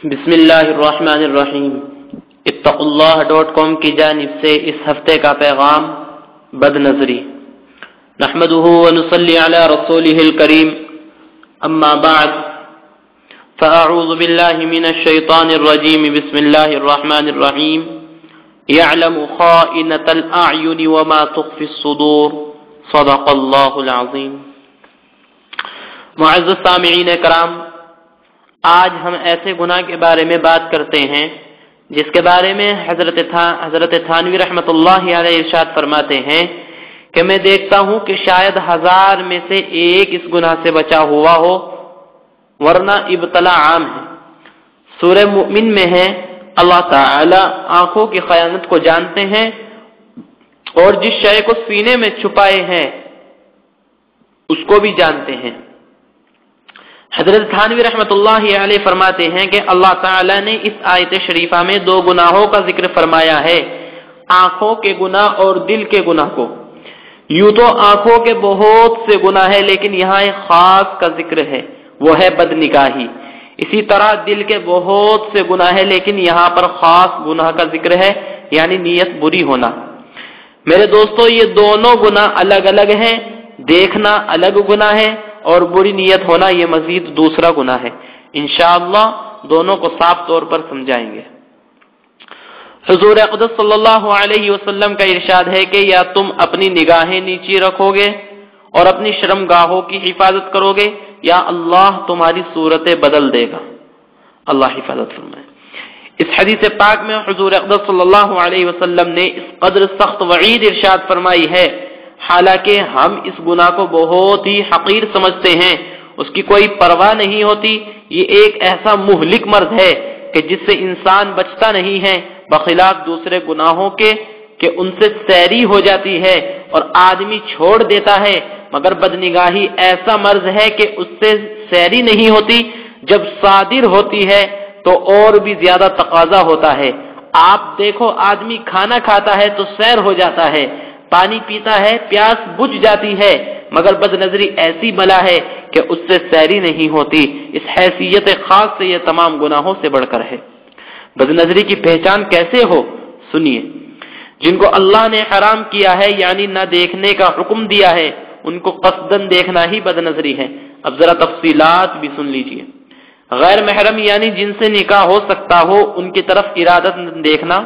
بسم اللہ الرحمن الرحیم اتقوا.com کی جانب سے اس ہفتے کا پیغام بد نظری نحمده ونصلي على رسوله الكريم اما بعد فاعوذ بالله من الشيطان الرجيم بسم الله الرحمن الرحيم يعلم خائنة الاعين وما تخفي الصدور صدق الله العظيم. معزز سامعین کرام، آج ہم ایسے گناہ کے بارے میں بات کرتے ہیں جس کے بارے میں حضرت تھانوی رحمت اللہ علیہ ارشاد فرماتے ہیں کہ میں دیکھتا ہوں کہ شاید 1000 میں سے ایک اس گناہ سے بچا ہوا ہو، ورنہ ابتلا عام ہے. سورہ مؤمن میں ہے اللہ تعالی آنکھوں کی خیانت کو جانتے ہیں اور جس شے کو سینے میں چھپائے ہیں اس کو بھی جانتے ہیں. حضرت تھانوی رحمت اللہ علیہ فرماتے ہیں کہ اللہ تعالی نے اس آیت شریفہ میں 2 گناہوں کا ذکر فرمایا ہے، آنکھوں کے گناہ اور دل کے گناہ کو. یوں تو آنکھوں کے بہت سے گناہ ہے، لیکن یہاں ایک خاص کا ذکر ہے، وہ ہے بد نگاہی. اسی طرح دل کے بہت سے گناہ ہے، لیکن یہاں پر خاص گناہ کا ذکر ہے، یعنی نیت بری ہونا. میرے دوستو، یہ دونوں گناہ الگ الگ ہیں. دیکھنا الگ گناہ ہے اور بری نیت ہونا یہ مزید دوسرا گناہ ہے. انشاءاللہ دونوں کو صاف طور پر سمجھائیں گے. حضور اقدس صلی اللہ علیہ وسلم کا ارشاد ہے کہ یا تم اپنی نگاہیں نیچی رکھو گے اور اپنی شرمگاہوں کی حفاظت کرو گے یا اللہ تمہاری صورتیں بدل دے گا. اللہ حفاظت فرمائے. اس حدیث پاک میں حضور اقدس صلی اللہ علیہ وسلم نے اس قدر سخت وعید ارشاد فرمائی ہے، حالانکہ ہم اس گناہ کو بہت ہی حقیر سمجھتے ہیں، اس کی کوئی پرواہ نہیں ہوتی. یہ ایک ایسا مہلک مرض ہے کہ جس سے انسان بچتا نہیں ہے، بخلاف دوسرے گناہوں کے کہ ان سے سیری ہو جاتی ہے اور آدمی چھوڑ دیتا ہے. مگر بدنگاہی ایسا مرض ہے کہ اس سے سیری نہیں ہوتی، جب صادر ہوتی ہے تو اور بھی زیادہ تقاضا ہوتا ہے. آپ دیکھو، آدمی کھانا کھاتا ہے تو سیر ہو جاتا ہے، پانی پیتا ہے پیاس بجھ جاتی ہے، مگر بد نظری ایسی بلا ہے کہ اس سے سیری نہیں ہوتی. اس حیثیت خاص سے یہ تمام گناہوں سے بڑھ کر ہے. بد نظری کی پہچان کیسے ہو؟ سنیے. جن کو اللہ نے حرام کیا ہے، یعنی نہ دیکھنے کا حکم دیا ہے، ان کو قصدن دیکھنا ہی بد نظری ہے. اب ذرا تفصیلات بھی سن لیجئے. غیر محرم یعنی جن سے نکاح ہو سکتا ہو ان کی طرف ارادت دیکھنا،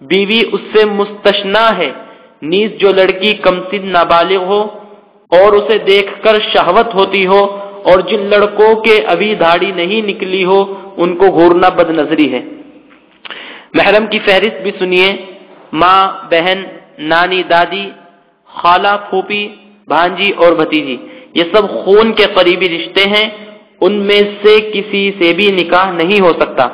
بیوی اس سے مستثنا ہے، نیز جو لڑکی کمسن نابالغ ہو اور اسے دیکھ کر شہوت ہوتی ہو، اور جن لڑکوں کے ابھی داڑھی نہیں نکلی ہو ان کو گھورنا بد نظری ہے. محرم کی فہرست بھی سنیے. ماں، بہن، نانی، دادی، خالہ، پھوپھی، بھانجی اور بھتیجی، یہ سب خون کے قریبی رشتے ہیں، ان میں سے کسی سے بھی نکاح نہیں ہو سکتا.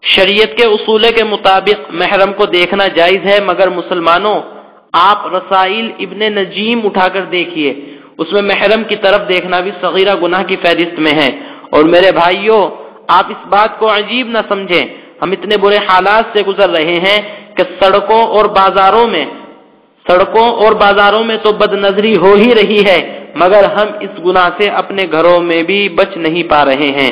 شریعت کے اصول کے مطابق محرم کو دیکھنا جائز ہے، مگر مسلمانوں آپ رسائل ابن نجیم اٹھا کر دیکھیے، اس میں محرم کی طرف دیکھنا بھی صغیرہ گناہ کی فہرست میں ہے. اور میرے بھائیوں، آپ اس بات کو عجیب نہ سمجھیں، ہم اتنے برے حالات سے گزر رہے ہیں کہ سڑکوں اور بازاروں میں تو بد نظری ہو ہی رہی ہے، مگر ہم اس گناہ سے اپنے گھروں میں بھی بچ نہیں پا رہے ہیں.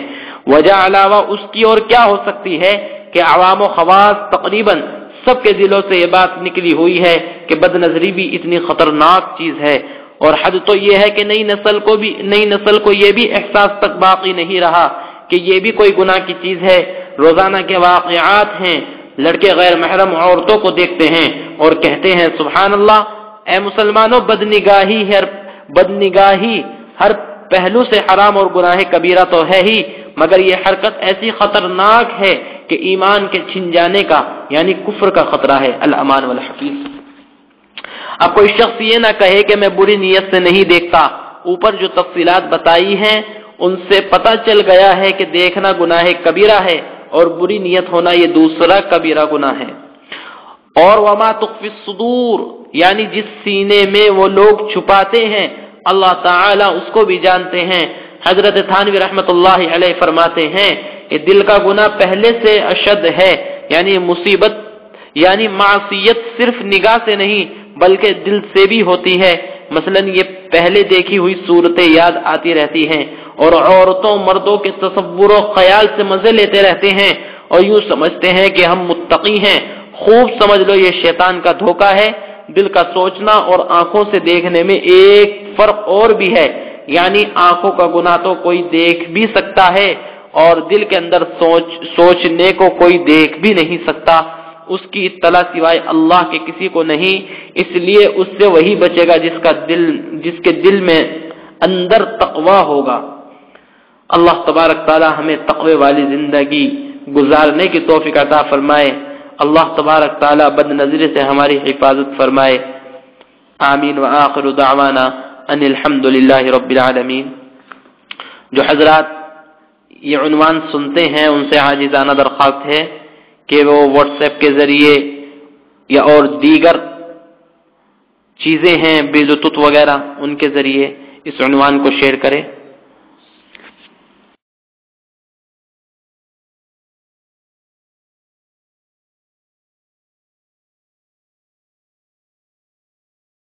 وجہ علاوہ اس کی اور کیا ہو سکتی ہے کہ عوام و خواص تقریباً سب کے دلوں سے یہ بات نکلی ہوئی ہے کہ بد نظری بھی اتنی خطرناک چیز ہے. اور حد تو یہ ہے کہ نئی نسل کو یہ بھی احساس تک باقی نہیں رہا کہ یہ بھی کوئی گناہ کی چیز ہے. روزانہ کے واقعات ہیں، لڑکے غیر محرم عورتوں کو دیکھتے ہیں اور کہتے ہیں سبحان اللہ. اے مسلمانوں، بدنگاہی ہر پہلو سے حرام اور گناہ کبیرہ تو ہے ہی، مگر یہ حرکت ایسی خطرناک ہے کہ ایمان کے چھن جانے کا یعنی کفر کا خطرہ ہے. الامان والحفیظ. اب کوئی شخص یہ نہ کہے کہ میں بری نیت سے نہیں دیکھتا. اوپر جو تفصیلات بتائی ہیں ان سے پتہ چل گیا ہے کہ دیکھنا گناہ کبیرہ ہے اور بری نیت ہونا یہ دوسرا کبیرہ گناہ ہے. اور وما تخفی الصدور یعنی جس سینے میں وہ لوگ چھپاتے ہیں اللہ تعالی اس کو بھی جانتے ہیں. حضرت تھانوی رحمت اللہ علیہ فرماتے ہیں کہ دل کا گناہ پہلے سے اشد ہے، یعنی مصیبت معصیت صرف نگاہ سے نہیں بلکہ دل سے بھی ہوتی ہے. مثلا یہ پہلے دیکھی ہوئی صورتیں یاد آتی رہتی ہیں اور عورتوں مردوں کے تصور و خیال سے مزے لیتے رہتے ہیں اور یوں سمجھتے ہیں کہ ہم متقی ہیں. خوب سمجھ لو یہ شیطان کا دھوکہ ہے. دل کا سوچنا اور آنکھوں سے دیکھنے میں ایک فرق اور بھی ہے. یعنی آنکھوں کا گناہ تو کوئی دیکھ بھی سکتا ہے اور دل کے اندر سوچنے کو کوئی دیکھ بھی نہیں سکتا. اس کی اطلاع سوائے اللہ کے کسی کو نہیں. اس لیے اس سے وہی بچے گا جس کے دل میں اندر تقوی ہوگا. اللہ تبارک تعالی ہمیں تقوی والی زندگی گزارنے کی توفیق عطا فرمائے. اللہ تبارک تعالی بد نظری سے ہماری حفاظت فرمائے. آمین. وآخر دعوانا ان الحمدللہ رب العالمین. جو حضرات یہ عنوان سنتے ہیں ان سے عاجزانہ درخواست ہے کہ وہ واٹس ایپ کے ذریعے یا اور دیگر چیزیں ہیں بلوٹوتھ وغیرہ ان کے ذریعے اس عنوان کو شیئر کریں.